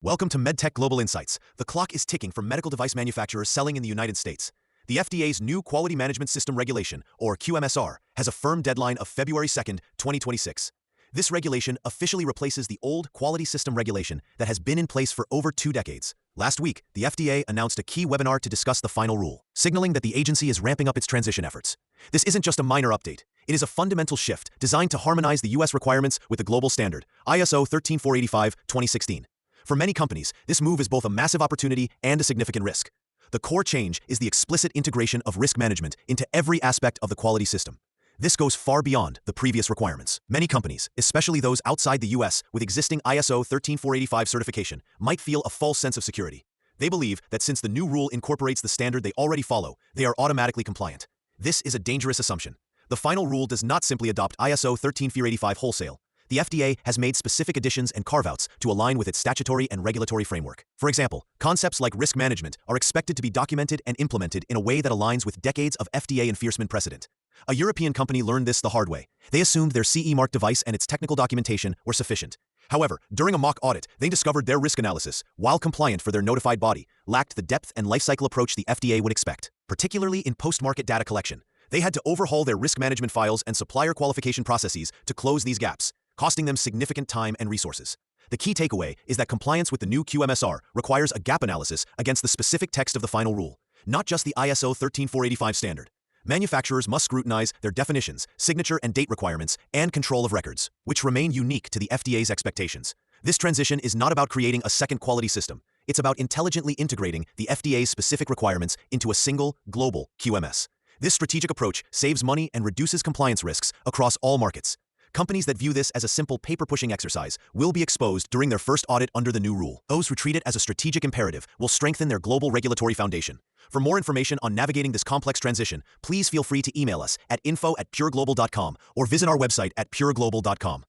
Welcome to MedTech Global Insights. The clock is ticking for medical device manufacturers selling in the United States. The FDA's new Quality Management System Regulation, or QMSR, has a firm deadline of February 2, 2026. This regulation officially replaces the old Quality System Regulation that has been in place for over 2 decades. Last week, the FDA announced a key webinar to discuss the final rule, signaling that the agency is ramping up its transition efforts. This isn't just a minor update. It is a fundamental shift designed to harmonize the U.S. requirements with the global standard, ISO 13485-2016. For many companies, this move is both a massive opportunity and a significant risk. The core change is the explicit integration of risk management into every aspect of the quality system. This goes far beyond the previous requirements. Many companies, especially those outside the U.S. with existing ISO 13485 certification, might feel a false sense of security. They believe that since the new rule incorporates the standard they already follow, they are automatically compliant. This is a dangerous assumption. The final rule does not simply adopt ISO 13485 wholesale. The FDA has made specific additions and carve-outs to align with its statutory and regulatory framework. For example, concepts like risk management are expected to be documented and implemented in a way that aligns with decades of FDA enforcement precedent. A European company learned this the hard way. They assumed their CE mark device and its technical documentation were sufficient. However, during a mock audit, they discovered their risk analysis, while compliant for their notified body, lacked the depth and lifecycle approach the FDA would expect, particularly in post-market data collection. They had to overhaul their risk management files and supplier qualification processes to close these gaps, costing them significant time and resources. The key takeaway is that compliance with the new QMSR requires a gap analysis against the specific text of the final rule, not just the ISO 13485 standard. Manufacturers must scrutinize their definitions, signature and date requirements, and control of records, which remain unique to the FDA's expectations. This transition is not about creating a second quality system. It's about intelligently integrating the FDA's specific requirements into a single, global QMS. This strategic approach saves money and reduces compliance risks across all markets. Companies that view this as a simple paper-pushing exercise will be exposed during their first audit under the new rule. Those who treat it as a strategic imperative will strengthen their global regulatory foundation. For more information on navigating this complex transition, please feel free to email us at info@pureglobal.com or visit our website at pureglobal.com.